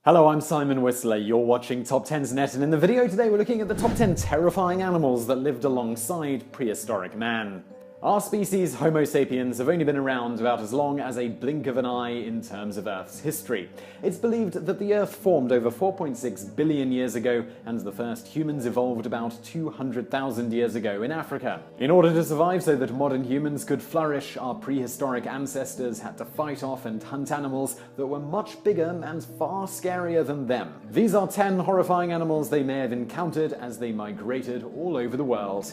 Hello, I'm Simon Whistler. You're watching Top 10's Net, and in the video today we're looking at the top 10 terrifying animals that lived alongside prehistoric man. Our species, Homo sapiens, have only been around about as long as a blink of an eye in terms of Earth's history. It's believed that the Earth formed over 4.6 billion years ago, and the first humans evolved about 200,000 years ago in Africa. In order to survive so that modern humans could flourish, our prehistoric ancestors had to fight off and hunt animals that were much bigger and far scarier than them. These are 10 horrifying animals they may have encountered as they migrated all over the world.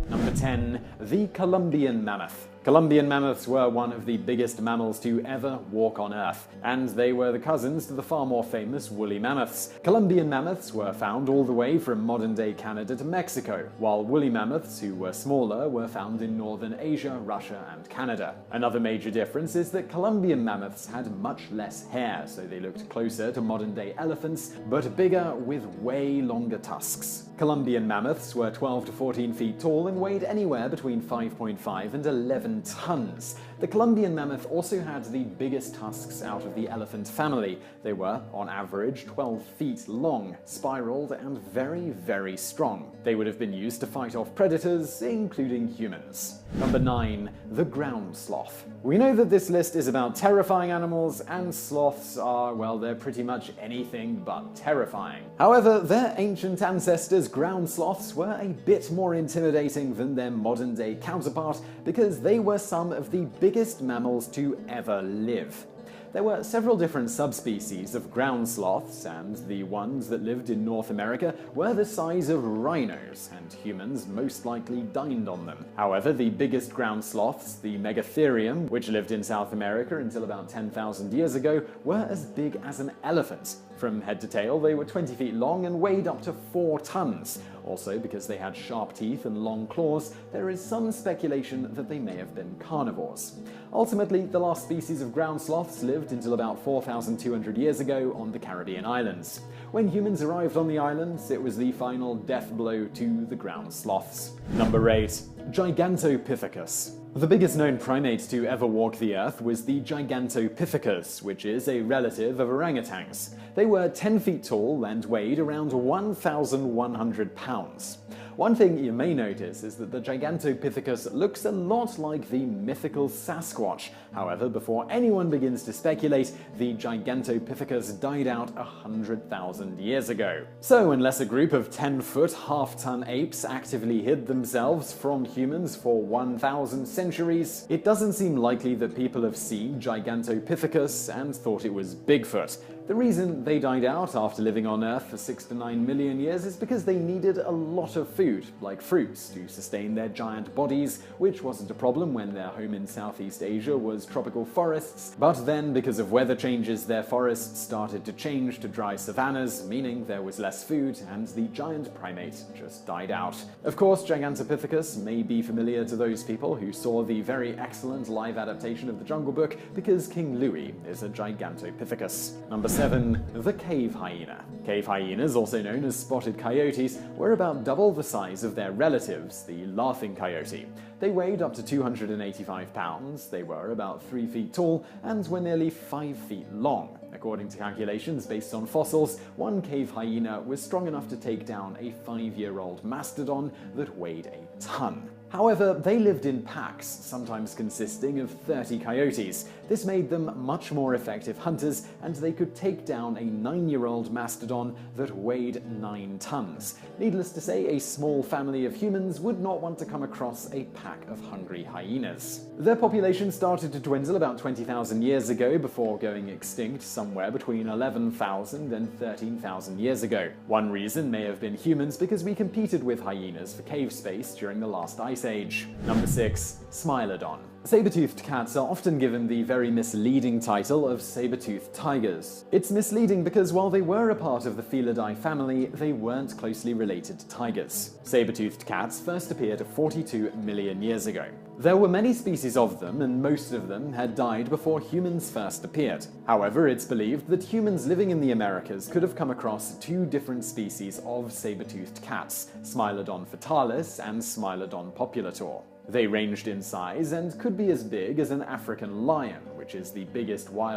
Number 10. The Columbian mammoth. Columbian mammoths were one of the biggest mammals to ever walk on Earth, and they were the cousins to the far more famous woolly mammoths. Columbian mammoths were found all the way from modern-day Canada to Mexico, while woolly mammoths, who were smaller, were found in northern Asia, Russia, and Canada. Another major difference is that Columbian mammoths had much less hair, so they looked closer to modern-day elephants, but bigger with way longer tusks. Columbian mammoths were 12 to 14 feet tall and weighed anywhere between 5.5 and 11 tons. The Columbian mammoth also had the biggest tusks out of the elephant family. They were, on average, 12 feet long, spiraled, and very, very strong. They would have been used to fight off predators, including humans. Number 9. The ground sloth. We know that this list is about terrifying animals, and sloths are, well, they're pretty much anything but terrifying. However, their ancient ancestors, ground sloths, were a bit more intimidating than their modern-day counterpart because they were some of the biggest mammals to ever live. There were several different subspecies of ground sloths, and the ones that lived in North America were the size of rhinos, and humans most likely dined on them. However, the biggest ground sloths, the Megatherium, which lived in South America until about 10,000 years ago, were as big as an elephant. From head to tail, they were 20 feet long and weighed up to 4 tons. Also, because they had sharp teeth and long claws, there is some speculation that they may have been carnivores. Ultimately, the last species of ground sloths lived until about 4,200 years ago on the Caribbean islands. When humans arrived on the islands, it was the final death blow to the ground sloths. Number 8. Gigantopithecus. The biggest known primate to ever walk the earth was the Gigantopithecus, which is a relative of orangutans. They were 10 feet tall and weighed around 1,100 pounds. One thing you may notice is that the Gigantopithecus looks a lot like the mythical Sasquatch. However, before anyone begins to speculate, the Gigantopithecus died out 100,000 years ago. So, unless a group of 10-foot, half-ton apes actively hid themselves from humans for 1,000 centuries, it doesn't seem likely that people have seen Gigantopithecus and thought it was Bigfoot. The reason they died out after living on Earth for 6 to 9 million years is because they needed a lot of food, like fruits, to sustain their giant bodies, which wasn't a problem when their home in Southeast Asia was tropical forests. But then, because of weather changes, their forests started to change to dry savannas, meaning there was less food, and the giant primate just died out. Of course, Gigantopithecus may be familiar to those people who saw the very excellent live adaptation of The Jungle Book, because King Louie is a Gigantopithecus. Number 7. The cave hyena. Cave hyenas, also known as spotted coyotes, were about double the size of their relatives, the laughing coyote. They weighed up to 285 pounds, they were about 3 feet tall, and were nearly 5 feet long. According to calculations based on fossils, one cave hyena was strong enough to take down a 5-year-old mastodon that weighed a ton. However, they lived in packs, sometimes consisting of 30 coyotes. This made them much more effective hunters, and they could take down a 9-year-old mastodon that weighed 9 tons. Needless to say, a small family of humans would not want to come across a pack of hungry hyenas. Their population started to dwindle about 20,000 years ago before going extinct somewhere between 11,000 and 13,000 years ago. One reason may have been humans, because we competed with hyenas for cave space during the last ice age. Number 6. Smilodon. Saber-toothed cats are often given the very misleading title of saber-toothed tigers. It's misleading because while they were a part of the Felidae family, they weren't closely related to tigers. Saber-toothed cats first appeared 42 million years ago. There were many species of them, and most of them had died before humans first appeared. However, it's believed that humans living in the Americas could have come across 2 different species of saber-toothed cats, Smilodon fatalis and Smilodon populator. They ranged in size and could be as big as an African lion, which is the biggest wild